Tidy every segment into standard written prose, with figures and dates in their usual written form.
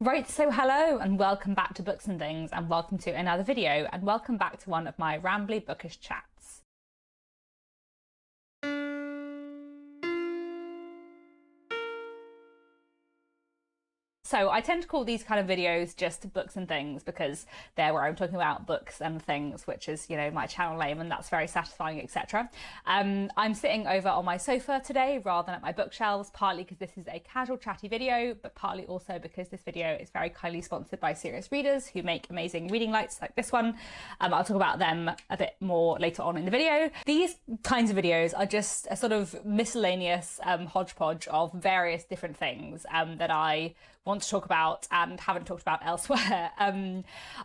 Right, so hello and welcome back to Books and Things, and welcome to another video, and welcome back to one of my rambly bookish chats. So I tend to call these kind of videos just Books and Things because they're where I'm talking about books and things, which is, my channel name, and that's very satisfying, etc. I'm sitting over on my sofa today rather than at my bookshelves, partly because this is a casual chatty video, but partly also because this video is very kindly sponsored by Serious Readers, who make amazing reading lights like this one. I'll talk about them a bit more later on in the video. These kinds of videos are just a sort of miscellaneous hodgepodge of various different things that I want to talk about and haven't talked about elsewhere.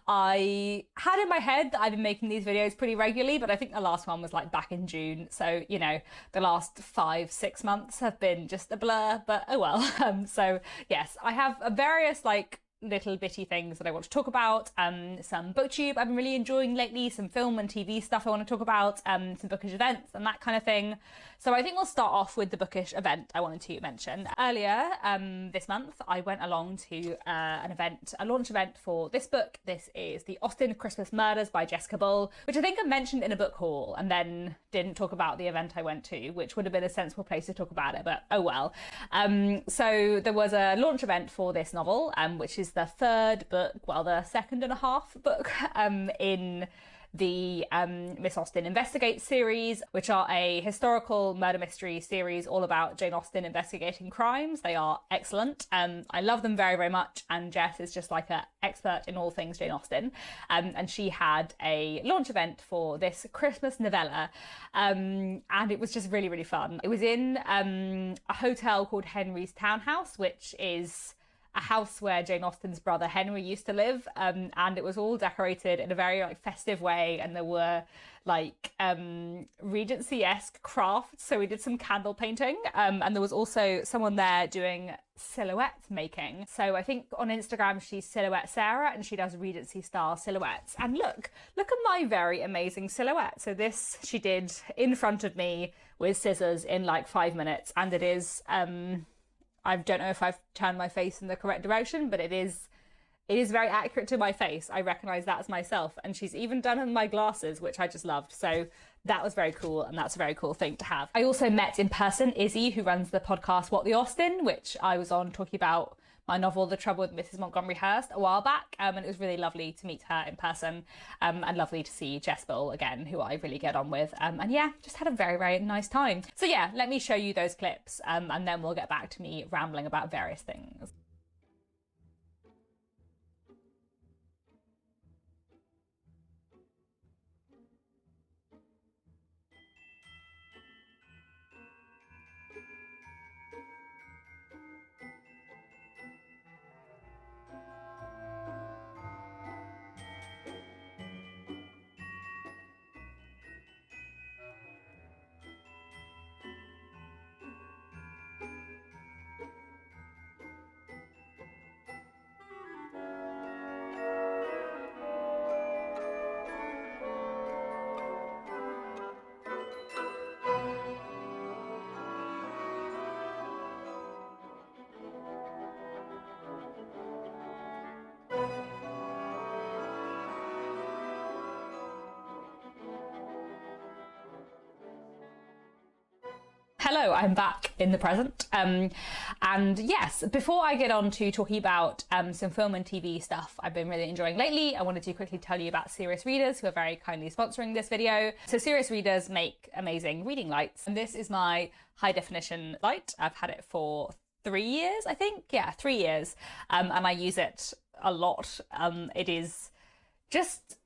I had in my head that I've been making these videos pretty regularly, but I think the last one was like back in June. So, the last 5-6 months have been just a blur, but oh well. So yes, I have various little bitty things that I want to talk about, some Booktube I've been really enjoying lately, some film and TV stuff I want to talk about, some bookish events and that kind of thing. So I think we'll start off with the bookish event I wanted to mention. Earlier this month I went along to a launch event for this book. This is The Austen Christmas Murders by Jessica Bull, which I think I mentioned in a book haul and then didn't talk about the event I went to, which would have been a sensible place to talk about it, but oh well. So there was a launch event for this novel, which is the third book, well, the second and a half book in the Miss Austen Investigates series, which are a historical murder mystery series all about Jane Austen investigating crimes. They are excellent. I love them very, very much, and Jess is just like an expert in all things Jane Austen. And she had a launch event for this Christmas novella, and it was just really, really fun. It was in a hotel called Henry's Townhouse, which is a house where Jane Austen's brother Henry used to live, and it was all decorated in a very festive way, and there were Regency-esque crafts, so we did some candle painting, and there was also someone there doing silhouette making. So I think on Instagram she's Silhouette Sarah, and she does Regency style silhouettes, and look at my very amazing silhouette. So this she did in front of me with scissors in 5 minutes, and it is I don't know if I've turned my face in the correct direction, but it is very accurate to my face. I recognise that as myself. And she's even done in my glasses, which I just loved. So that was very cool, and that's a very cool thing to have. I also met in person Izzy, who runs the podcast What the Austen, which I was on talking about my novel The Trouble with Mrs. Montgomery Hearst a while back, and it was really lovely to meet her in person, and lovely to see Jess Bull again, who I really get on with, and yeah, just had a very, very nice time. So yeah, let me show you those clips, and then we'll get back to me rambling about various things. Hello, I'm back in the present. And yes, before I get on to talking about some film and TV stuff I've been really enjoying lately, I wanted to quickly tell you about Serious Readers, who are very kindly sponsoring this video. So Serious Readers make amazing reading lights, and this is my high definition light. I've had it for 3 years, I think. Yeah, 3 years. And I use it a lot. It is just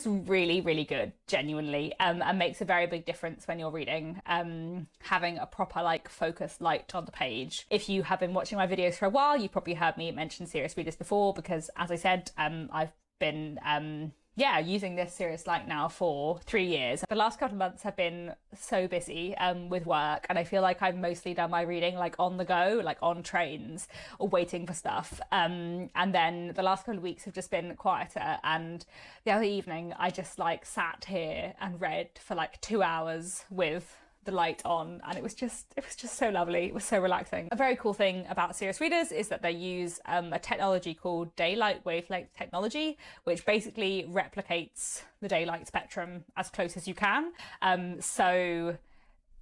really, really good, genuinely, and makes a very big difference when you're reading, having a proper focused light on the page. If you have been watching my videos for a while, you probably heard me mention Serious Readers before, because as I said, I've been using this Serious light now for 3 years. The last couple of months have been so busy with work, and I feel like I've mostly done my reading on the go, on trains or waiting for stuff. And then the last couple of weeks have just been quieter, and the other evening I just sat here and read for 2 hours with the light on, and it was just so lovely. It was so relaxing. A very cool thing about serious readers is that they use a technology called daylight wavelength technology, which basically replicates the daylight spectrum as close as you can. So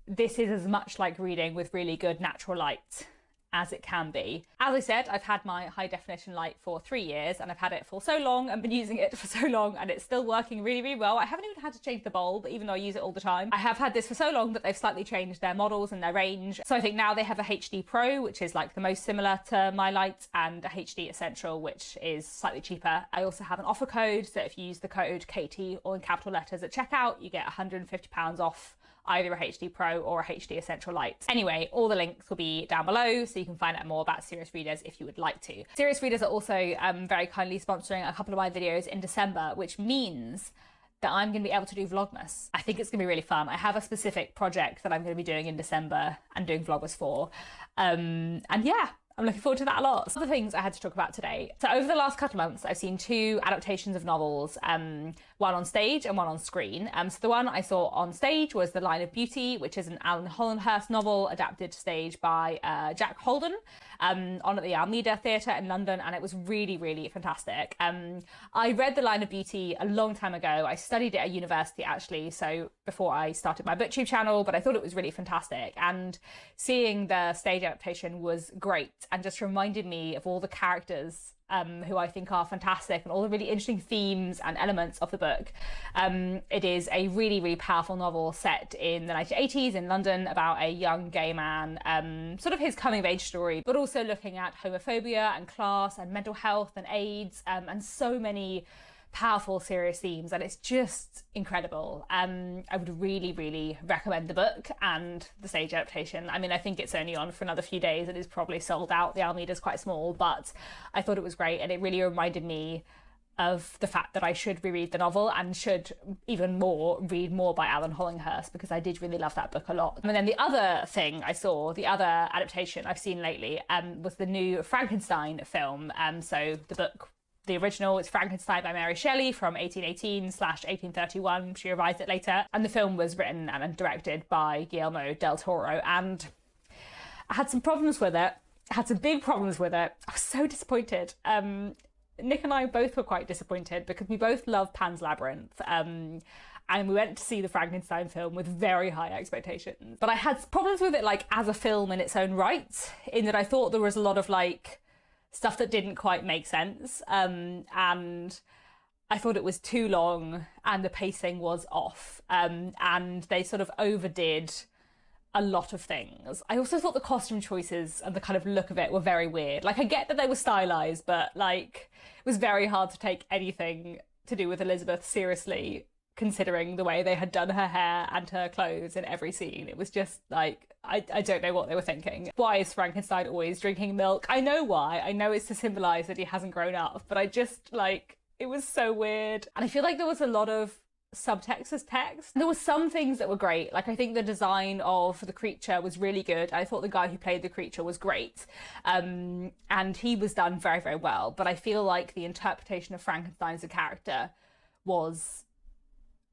this is as much like reading with really good natural light as it can be. As I said, I've had my high definition light for 3 years, and I've had it for so long and been using it for so long, and it's still working really, really well. I haven't even had to change the bulb, even though I use it all the time. I have had this for so long that they've slightly changed their models and their range. So I think now they have a HD Pro, which is like the most similar to my light, and a HD Essential, which is slightly cheaper. I also have an offer code, so if you use the code KT all in capital letters at checkout, you get £150 off either a HD Pro or a HD Essential light. Anyway, all the links will be down below, so you can find out more about Serious Readers if you would like to. Serious Readers are also very kindly sponsoring a couple of my videos in December, which means that I'm going to be able to do Vlogmas. I think it's going to be really fun. I have a specific project that I'm going to be doing in December and doing Vlogmas for. And yeah, I'm looking forward to that a lot. Some of the things I had to talk about today. So over the last couple of months, I've seen 2 adaptations of novels, one on stage and one on screen. So the one I saw on stage was The Line of Beauty, which is an Alan Hollinghurst novel adapted to stage by Jack Holden on at the Almeida Theatre in London, and it was really, really fantastic. I read The Line of Beauty a long time ago. I studied it at university, actually, so before I started my Booktube channel, but I thought it was really fantastic. And seeing the stage adaptation was great, and just reminded me of all the characters who I think are fantastic, and all the really interesting themes and elements of the book. It is a really, really powerful novel set in the 1980s in London about a young gay man, sort of his coming of age story, but also looking at homophobia and class and mental health and AIDS, and so many powerful, serious themes, and it's just incredible. I would really, really recommend the book and the stage adaptation. I mean, I think it's only on for another few days. It is probably sold out. The Almeida's quite small, but I thought it was great, and it really reminded me of the fact that I should reread the novel and should even more read more by Alan Hollinghurst, because I did really love that book a lot. And then the other thing I saw, the other adaptation I've seen lately, was the new Frankenstein film. So the book, the original, is Frankenstein by Mary Shelley from 1818/1831. She revised it later. And the film was written and directed by Guillermo del Toro. And I had some problems with it. I had some big problems with it. I was so disappointed. Nick and I both were quite disappointed because we both love Pan's Labyrinth. And we went to see the Frankenstein film with very high expectations. But I had problems with it, like, as a film in its own right, in that I thought there was a lot of, like, stuff that didn't quite make sense, and I thought it was too long and the pacing was off, and they sort of overdid a lot of things. I also thought the costume choices and the kind of look of it were very weird. Like, I get that they were stylized, but like, it was very hard to take anything to do with Elizabeth seriously, considering the way they had done her hair and her clothes in every scene. It was just like, I don't know what they were thinking. Why is Frankenstein always drinking milk? I know why. I know it's to symbolise that he hasn't grown up, but I just, like, it was so weird. And I feel like there was a lot of subtext as text. There were some things that were great. Like, I think the design of the creature was really good. I thought the guy who played the creature was great. And he was done very, very well. But I feel like the interpretation of Frankenstein as a character was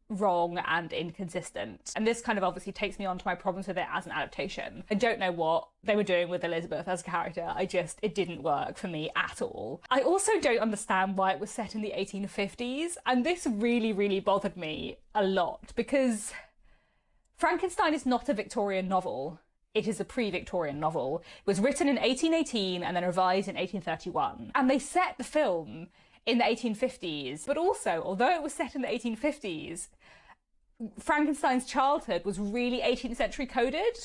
wrong and inconsistent, and this kind of obviously takes me on to my problems with it as an adaptation. I don't know what they were doing with Elizabeth as a character. It didn't work for me at all. I also don't understand why it was set in the 1850s, and this really, really bothered me a lot, because Frankenstein is not a Victorian novel. It is a pre-Victorian novel. It was written in 1818 and then revised in 1831, and they set the film in the 1850s. But also, although it was set in the 1850s, Frankenstein's childhood was really 18th century coded,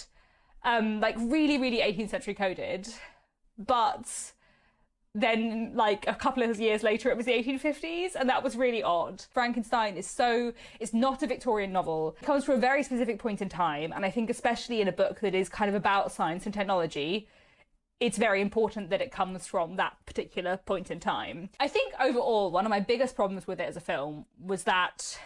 like really, really 18th century coded. But then, like, a couple of years later, it was the 1850s, and that was really odd. Frankenstein is not a Victorian novel. It comes from a very specific point in time, and I think especially in a book that is kind of about science and technology, it's very important that it comes from that particular point in time. I think overall, one of my biggest problems with it as a film was that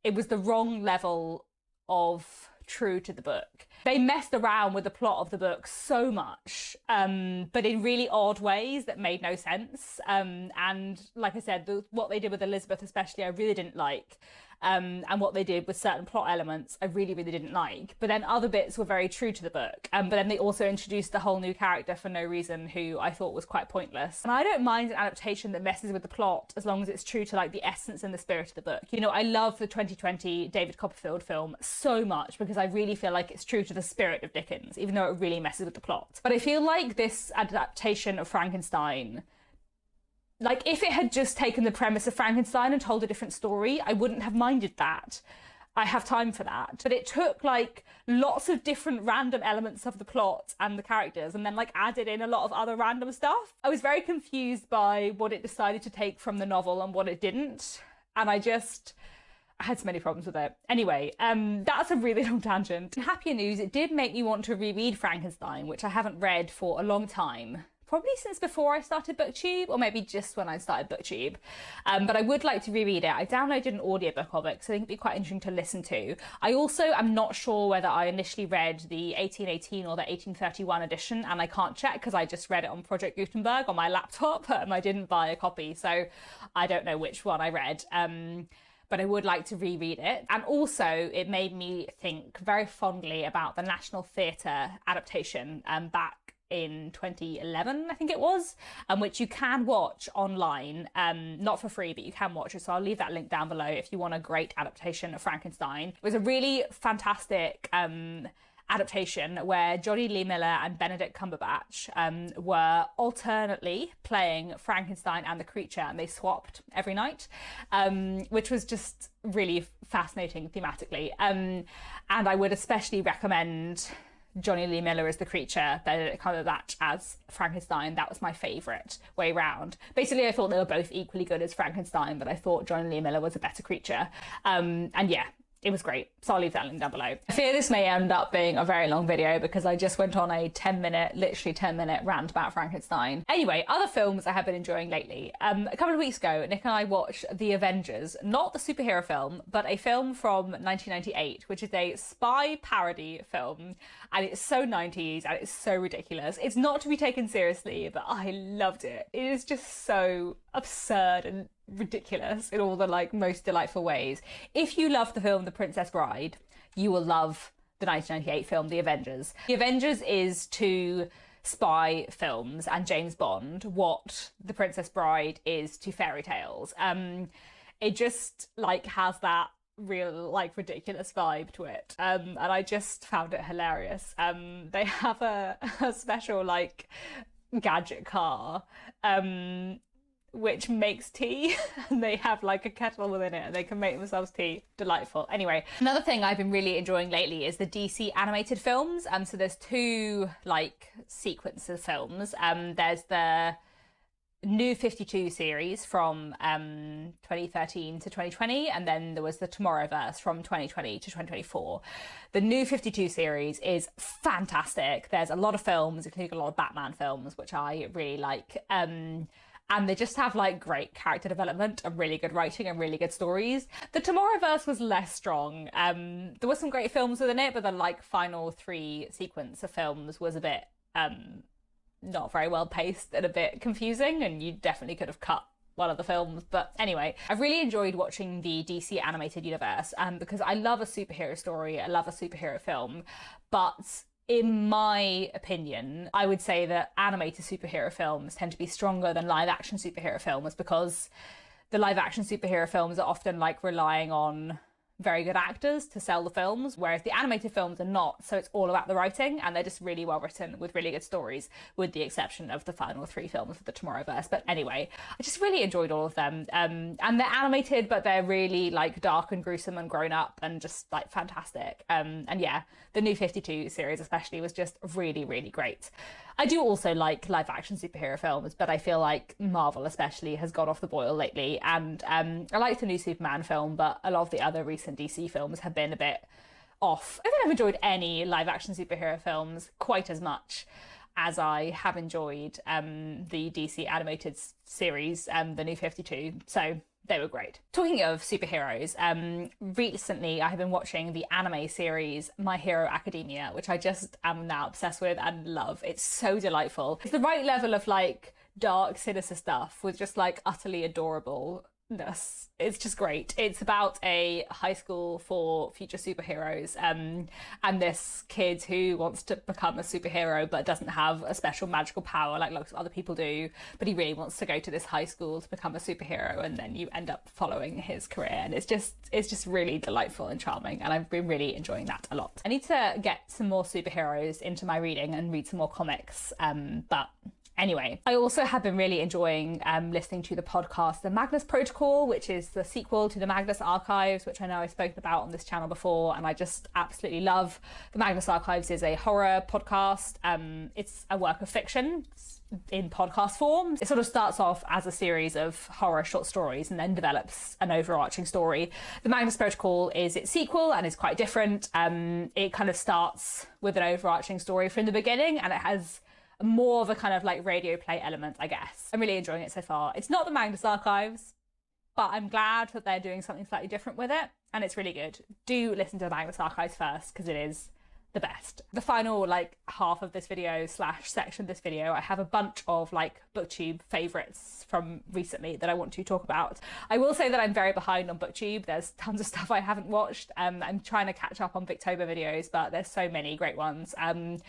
it was the wrong level of true to the book. they messed around with the plot of the book so much, but in really odd ways that made no sense. And like I said, what they did with Elizabeth especially, I really didn't like. And what they did with certain plot elements, I really, really didn't like. But then other bits were very true to the book. But then they also introduced a whole new character for no reason who I thought was quite pointless. And I don't mind an adaptation that messes with the plot as long as it's true to like the essence and the spirit of the book. You know, I love the 2020 David Copperfield film so much because I really feel like it's true to the spirit of Dickens, even though it really messes with the plot. But I feel like this adaptation of Frankenstein, like, if it had just taken the premise of Frankenstein and told a different story, I wouldn't have minded that. I have time for that. But it took, like, lots of different random elements of the plot and the characters and then, like, added in a lot of other random stuff. I was very confused by what it decided to take from the novel and what it didn't. And I had so many problems with it. Anyway, that's a really long tangent. In happier news, it did make me want to reread Frankenstein, which I haven't read for a long time. Probably since before I started Booktube, or maybe just when I started Booktube. But I would like to reread it. I downloaded an audiobook of it, so I think it'd be quite interesting to listen to. I also am not sure whether I initially read the 1818 or the 1831 edition, and I can't check because I just read it on Project Gutenberg on my laptop, and I didn't buy a copy, so I don't know which one I read. But I would like to reread it. And also, it made me think very fondly about the National Theatre adaptation back in 2011, I think it was, which you can watch online, not for free, but you can watch it. So I'll leave that link down below if you want a great adaptation of Frankenstein. It was a really fantastic adaptation where Johnny Lee Miller and Benedict Cumberbatch were alternately playing Frankenstein and the creature, and they swapped every night, which was just really fascinating thematically. And I would especially recommend Johnny Lee Miller as the creature, Benedict Cumberbatch as Frankenstein. That was my favourite way round. Basically, I thought they were both equally good as Frankenstein, but I thought Johnny Lee Miller was a better creature. And yeah, it was great. So I'll leave that link down below. I fear this may end up being a very long video because I just went on a 10-minute, literally 10-minute rant about Frankenstein. Anyway, other films I have been enjoying lately. A couple of weeks ago, Nick and I watched The Avengers, not the superhero film, but a film from 1998, which is a spy parody film. And it's so 90s and it's so ridiculous. It's not to be taken seriously, but I loved it. It is just so absurd and ridiculous in all the like most delightful ways. If you love the film The Princess Bride, you will love the 1998 film The Avengers. The Avengers is to spy films and James Bond what The Princess Bride is to fairy tales. It just like has that real like ridiculous vibe to it, and I just found it hilarious. They have a special like gadget car which makes tea, and they have like a kettle within it and they can make themselves tea. Delightful. Anyway, another thing I've been really enjoying lately is the DC animated films. So there's two like sequences of films. There's the New 52 series from 2013 to 2020, and then there was the Tomorrowverse from 2020 to 2024. The New 52 series is fantastic. There's a lot of films, including a lot of Batman films, which I really like. And they just have like great character development and really good writing and really good stories. The Tomorrowverse was less strong. There were some great films within it, but the like final three sequence of films was a bit not very well paced and a bit confusing, and you definitely could have cut one of the films. But anyway, I've really enjoyed watching the DC animated universe because I love a superhero story, I love a superhero film, but in my opinion, I would say that animated superhero films tend to be stronger than live action superhero films because the live action superhero films are often like relying on very good actors to sell the films, whereas the animated films are not. So it's all about the writing, and they're just really well written with really good stories, with the exception of the final three films of the Tomorrowverse. But anyway, I just really enjoyed all of them. And they're animated, but they're really like dark and gruesome and grown up and just like fantastic. And yeah, the New 52 series especially was just really, really great. I do also like live action superhero films, but I feel like Marvel especially has gone off the boil lately. And I like the new Superman film, but a lot of the other recent DC films have been a bit off. I don't think I've enjoyed any live action superhero films quite as much as I have enjoyed the DC animated series, the New 52. So they were great. Talking of superheroes, recently I have been watching the anime series My Hero Academia, which I just am now obsessed with and love. It's so delightful. It's the right level of like dark, sinister stuff with just like utterly adorableness. It's just great. It's about a high school for future superheroes, and this kid who wants to become a superhero but doesn't have a special magical power like lots of other people do, but he really wants to go to this high school to become a superhero, and then you end up following his career, and it's just really delightful and charming, and I've been really enjoying that a lot. I need to get some more superheroes into my reading and read some more comics, but anyway, I also have been really enjoying listening to the podcast The Magnus Protocol, which is the sequel to the Magnus Archives, which I know I've spoken about on this channel before, and I just absolutely love. The Magnus Archives is a horror podcast. It's a work of fiction in podcast form. It sort of starts off as a series of horror short stories and then develops an overarching story. The Magnus Protocol is its sequel and is quite different. It kind of starts with an overarching story from the beginning, and it has more of a kind of like radio play element, I guess. I'm really enjoying it so far. It's not the Magnus Archives, but I'm glad that they're doing something slightly different with it, and it's really good. Do listen to the Magnus Archives first, because it is the best. The final like half of this video / section of this video, I have a bunch of like Booktube favourites from recently that I want to talk about. I will say that I'm very behind on Booktube. There's tons of stuff I haven't watched. I'm trying to catch up on Booktober videos, but there's so many great ones. I'm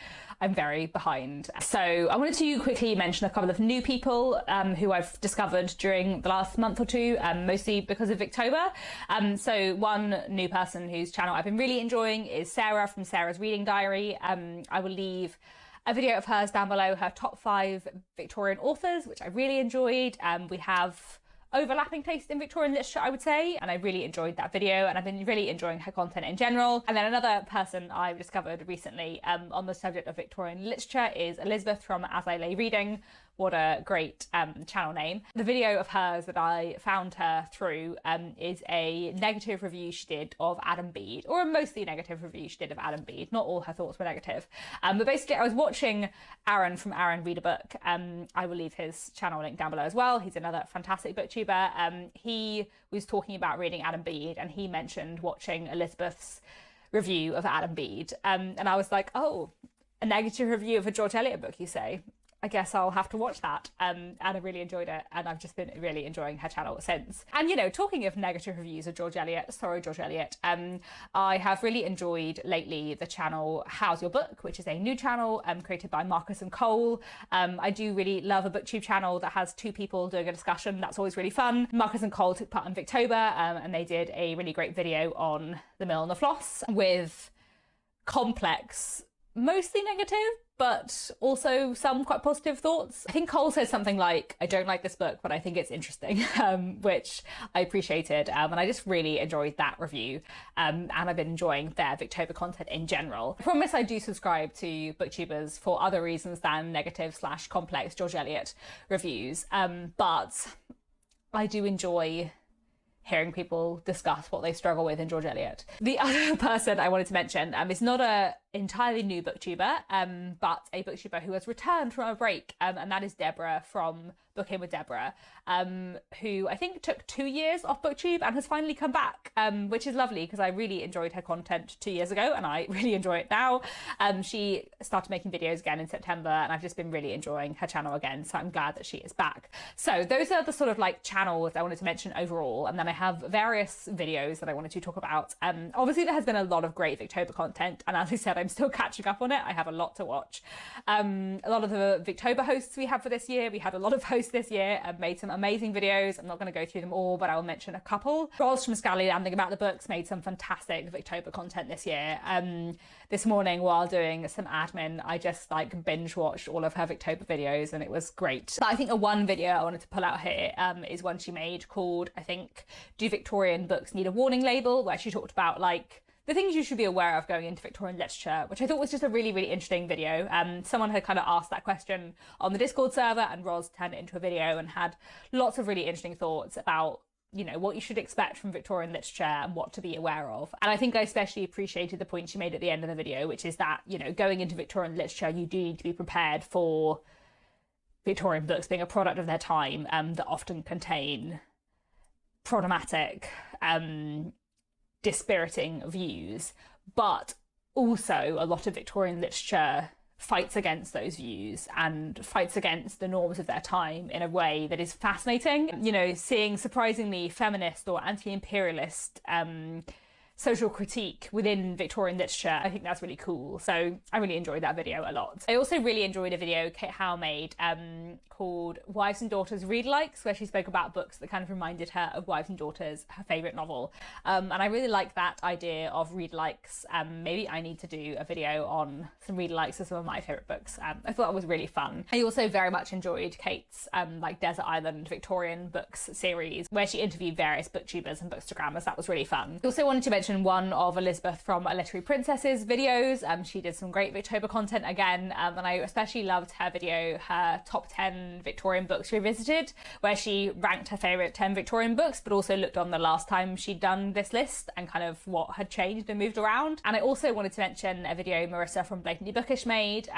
very behind. So I wanted to quickly mention a couple of new people who I've discovered during the last month or two, mostly because of Booktober. So one new person whose channel I've been really enjoying is Sarah from Sarah's Reading Diary. I will leave a video of hers down below, her top 5 Victorian authors, which I really enjoyed. We have overlapping taste in Victorian literature, I would say, and I really enjoyed that video, and I've been really enjoying her content in general. And then another person I've discovered recently on the subject of Victorian literature is Elizabeth from As I Lay Reading. What a great channel name. The video of hers that I found her through is a negative review she did of Adam Bede, or a mostly negative review she did of Adam Bede. Not all her thoughts were negative. But basically I was watching Aaron from Aaron Read a Book. I will leave his channel link down below as well. He's another fantastic booktuber. He was talking about reading Adam Bede, and he mentioned watching Elizabeth's review of Adam Bede. And I was like, oh, a negative review of a George Eliot book, you say? I guess I'll have to watch that. And I really enjoyed it, and I've just been really enjoying her channel since. And you know, talking of negative reviews of George Eliot, I have really enjoyed lately the channel How's Your Book, which is a new channel created by Marcus and Cole. I do really love a booktube channel that has 2 people doing a discussion. That's always really fun. Marcus and Cole took part in Booktober, and they did a really great video on The Mill and the Floss with complex, mostly negative, but also some quite positive thoughts. I think Cole says something like, I don't like this book, but I think it's interesting, which I appreciated. And I just really enjoyed that review. And I've been enjoying their Booktober content in general. I promise I do subscribe to booktubers for other reasons than negative / complex George Eliot reviews. But I do enjoy hearing people discuss what they struggle with in George Eliot. The other person I wanted to mention is not a entirely new booktuber, but a booktuber who has returned from a break, and that is Deborah from Book In with Deborah, who I think took 2 years off Booktube and has finally come back, which is lovely because I really enjoyed her content 2 years ago and I really enjoy it now. She started making videos again in September, and I've just been really enjoying her channel again, so I'm glad that she is back. So those are the sort of like channels I wanted to mention overall, and then I have various videos that I wanted to talk about. Obviously there has been a lot of great Booktober content, and as I said, I'm still catching up on it. I have a lot to watch. A lot of the Booktober hosts we have for this year, we had a lot of hosts this year, made some amazing videos. I'm not going to go through them all, but I will mention a couple. Roz from Scally Landing About the Books made some fantastic Booktober content this year. This morning while doing some admin, I just like binge watched all of her Booktober videos, and it was great. But I think one video I wanted to pull out here is one she made called, I think, Do Victorian Books Need a Warning Label?, where she talked about like the things you should be aware of going into Victorian literature, which I thought was just a really, really interesting video. Someone had kind of asked that question on the Discord server, and Roz turned it into a video and had lots of really interesting thoughts about, you know, what you should expect from Victorian literature and what to be aware of. And I think I especially appreciated the point she made at the end of the video, which is that, you know, going into Victorian literature, you do need to be prepared for Victorian books being a product of their time that often contain problematic, dispiriting views, but also a lot of Victorian literature fights against those views and fights against the norms of their time in a way that is fascinating. You know, seeing surprisingly feminist or anti-imperialist social critique within Victorian literature, I think that's really cool. So I really enjoyed that video a lot. I also really enjoyed a video Kate Howe made called Wives and Daughters Read Likes, where she spoke about books that kind of reminded her of Wives and Daughters, her favourite novel. And I really like that idea of read likes. Maybe I need to do a video on some read likes of some of my favourite books. I thought it was really fun. I also very much enjoyed Kate's like Desert Island Victorian books series, where she interviewed various booktubers and bookstagrammers. That was really fun. I also wanted to mention one of Elizabeth from A Literary Princess's videos. She did some great Victober content again, and I especially loved her video, her top 10 Victorian books revisited, where she ranked her favourite 10 Victorian books, but also looked on the last time she'd done this list and kind of what had changed and moved around. And I also wanted to mention a video Marissa from Blatantly Bookish made,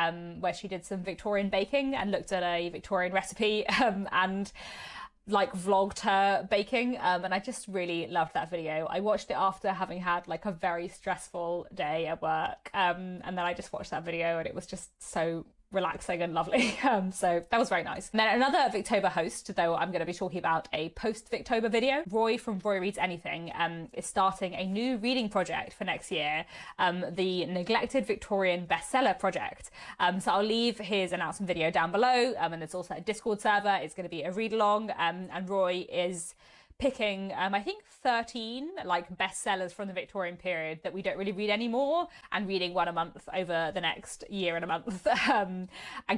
where she did some Victorian baking and looked at a Victorian recipe and like vlogged her baking, and I just really loved that video. I watched it after having had like a very stressful day at work, and then I just watched that video and it was just so relaxing and lovely. So that was very nice. And then another Victober host, though I'm going to be talking about a post-Victober video. Roy from Roy Reads Anything is starting a new reading project for next year, the Neglected Victorian Bestseller Project. So I'll leave his announcement video down below, and there's also a Discord server. It's going to be a read-along, and Roy is picking, I think 13 like bestsellers from the Victorian period that we don't really read anymore, and reading one a month over the next year and a month, and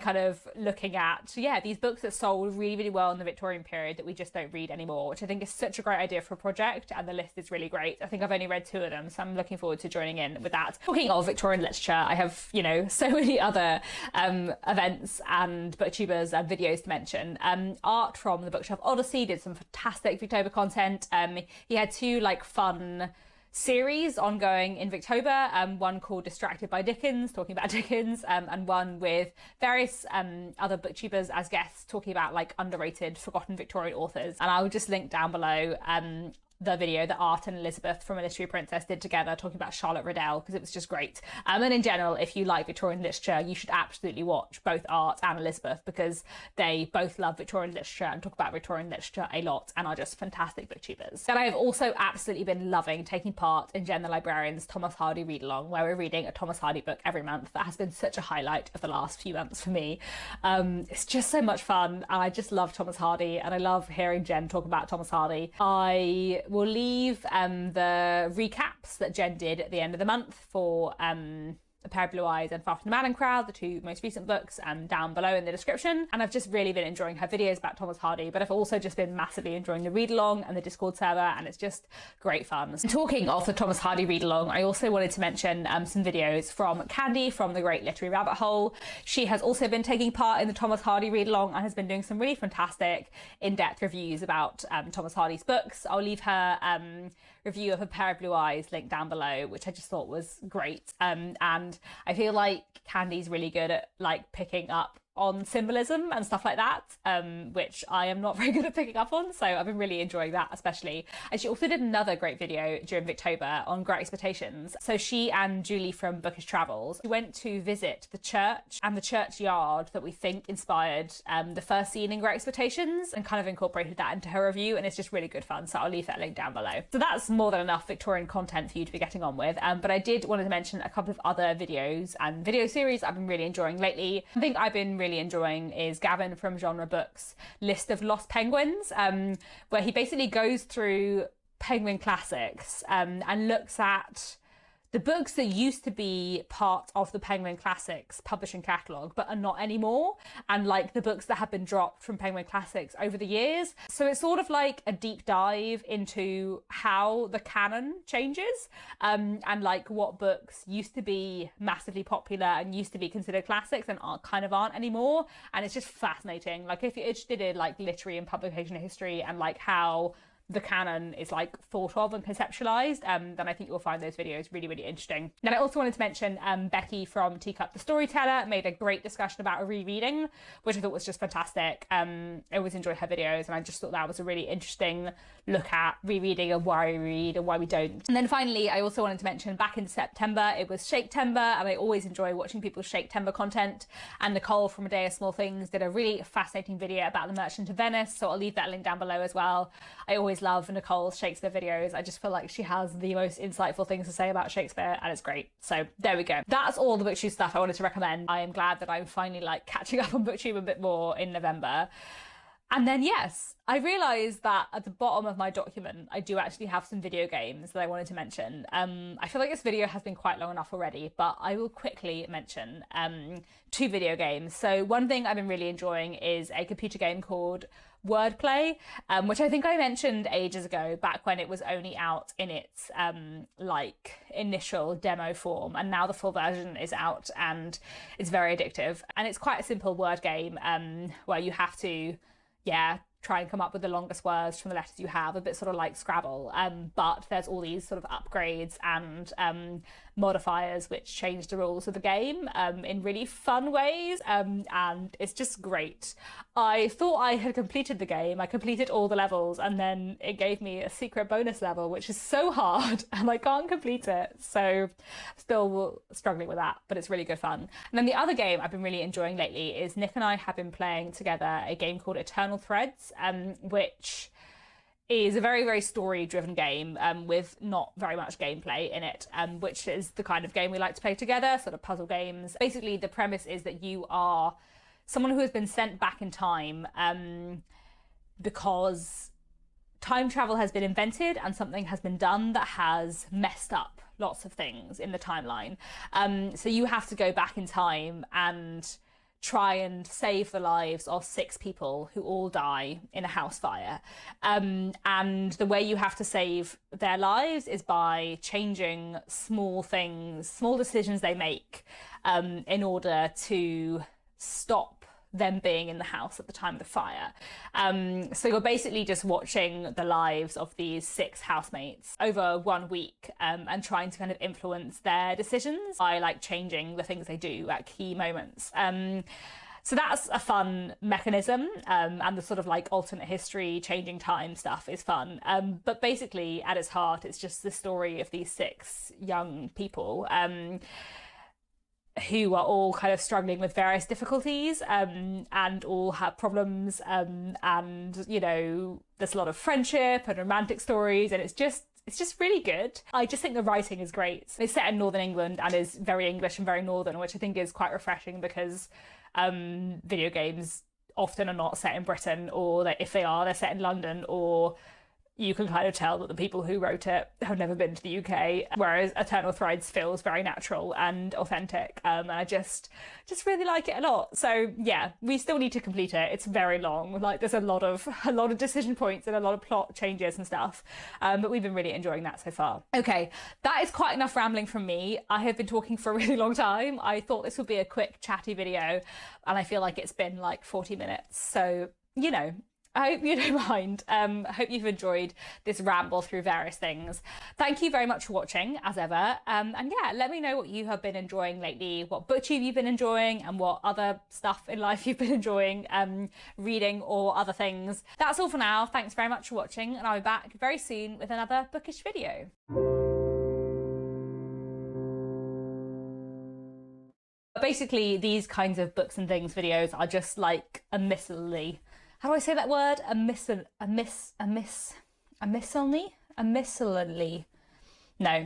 kind of looking at, yeah, these books that sold really, really well in the Victorian period that we just don't read anymore, which I think is such a great idea for a project, and the list is really great. I think I've only read 2 of them, so I'm looking forward to joining in with that. Talking of Victorian literature, I have, you know, so many other events and booktubers and videos to mention. Art from the Bookshelf Odyssey did some fantastic Victober content. He had 2 like fun series ongoing in Victober, one called Distracted by Dickens, talking about Dickens, and one with various other booktubers as guests talking about like underrated, forgotten Victorian authors. And I'll just link down below the video that Art and Elizabeth from A Literary Princess did together talking about Charlotte Riddell, because it was just great. And in general, if you like Victorian literature, you should absolutely watch both Art and Elizabeth, because they both love Victorian literature and talk about Victorian literature a lot and are just fantastic booktubers. And I have also absolutely been loving taking part in Jen the Librarian's Thomas Hardy read along, where we're reading a Thomas Hardy book every month. That has been such a highlight of the last few months for me. It's just so much fun, and I just love Thomas Hardy, and I love hearing Jen talk about Thomas Hardy. I will leave the recaps that Jen did at the end of the month for A Pair of Blue Eyes and Far From the Man and Crowd, the 2 most recent books, down below in the description. And I've just really been enjoying her videos about Thomas Hardy, but I've also just been massively enjoying the read along and the Discord server, and it's just great fun. And talking of the Thomas Hardy read along, I also wanted to mention some videos from Candy from The Great Literary Rabbit Hole. She has also been taking part in the Thomas Hardy read along and has been doing some really fantastic in-depth reviews about Thomas Hardy's books. I'll leave her review of A Pair of Blue Eyes linked down below, which I just thought was great. And I feel like Candy's really good at like picking up on symbolism and stuff like that, which I am not very good at picking up on, so I've been really enjoying that especially. And she also did another great video during Victober on Great Expectations. So she and Julie from Bookish Travels went to visit the church and the churchyard that we think inspired the first scene in Great Expectations, and kind of incorporated that into her review, and it's just really good fun, so I'll leave that link down below. So that's more than enough Victorian content for you to be getting on with, but I did want to mention a couple of other videos and video series I've been really enjoying lately. I think I've been really enjoying is Gavin from Genre Books' list of lost penguins, where he basically goes through penguin classics and looks at the books that used to be part of the Penguin Classics publishing catalogue but are not anymore, and like the books that have been dropped from Penguin Classics over the years. So it's sort of like a deep dive into how the canon changes, and like what books used to be massively popular and used to be considered classics and aren't anymore. And it's just fascinating. Like if you're interested in like literary and publication history and like how the canon is like thought of and conceptualized, then I think you'll find those videos really, really interesting. Then I also wanted to mention Becky from Teacup the Storyteller made a great discussion about rereading, which I thought was just fantastic. I always enjoy her videos, and I just thought that was a really interesting look at rereading and why we read and why we don't. And then finally, I also wanted to mention back in September, it was Shake-tember, and I always enjoy watching people's Shake-tember content. And Nicole from A Day of Small Things did a really fascinating video about The Merchant of Venice, so I'll leave that link down below as well. I always love Nicole's Shakespeare videos. I just feel like she has the most insightful things to say about Shakespeare, and it's great. So there we go. That's all the Booktube stuff I wanted to recommend. I am glad that I'm finally like catching up on Booktube a bit more in November. And then, yes, I realised that at the bottom of my document, I do actually have some video games that I wanted to mention. I feel like this video has been quite long enough already, but I will quickly mention 2 video games. So one thing I've been really enjoying is a computer game called Wordplay, which I think I mentioned ages ago, back when it was only out in its like initial demo form, and now the full version is out and it's very addictive. And it's quite a simple word game where you have to try and come up with the longest words from the letters you have, a bit sort of like Scrabble, but there's all these sort of upgrades and modifiers which change the rules of the game in really fun ways, and it's just great. I thought I had completed the game, I completed all the levels, and then it gave me a secret bonus level, which is so hard, and I can't complete it, so still struggling with that, but it's really good fun. And then the other game I've been really enjoying lately is Nick and I have been playing together a game called Eternal Threads, which is a very, very story-driven game with not very much gameplay in it, which is the kind of game we like to play together, sort of puzzle games. Basically, the premise is that you are someone who has been sent back in time because time travel has been invented and something has been done that has messed up lots of things in the timeline. So you have to go back in time and try and save the lives of 6 people who all die in a house fire. And the way you have to save their lives is by changing small things, small decisions they make in order to stop them being in the house at the time of the fire. So you're basically just watching the lives of these 6 housemates over 1 week and trying to kind of influence their decisions by like changing the things they do at key moments. So that's a fun mechanism, and the sort of like alternate history, changing time stuff is fun. But basically at its heart, it's just the story of these 6 young people who are all kind of struggling with various difficulties and all have problems, and you know, there's a lot of friendship and romantic stories, and it's just really good. I just think the writing is great. It's set in Northern England and is very English and very Northern, which I think is quite refreshing because video games often are not set in Britain, or if they are, they're set in London, or you can kind of tell that the people who wrote it have never been to the UK, whereas Eternal Threads feels very natural and authentic, and I just really like it a lot. So yeah, we still need to complete it. It's very long. Like there's a lot of decision points and a lot of plot changes and stuff, but we've been really enjoying that so far. Okay, that is quite enough rambling from me. I have been talking for a really long time. I thought this would be a quick chatty video, and I feel like it's been like 40 minutes. So, you know, I hope you don't mind. I hope you've enjoyed this ramble through various things. Thank you very much for watching, as ever. And yeah, let me know what you have been enjoying lately, what Booktube you've been enjoying, and what other stuff in life you've been enjoying, reading or other things. That's all for now. Thanks very much for watching, and I'll be back very soon with another bookish video. Basically, these kinds of books and things videos are just like a miscellany. How do I say that word? A miscellany? No.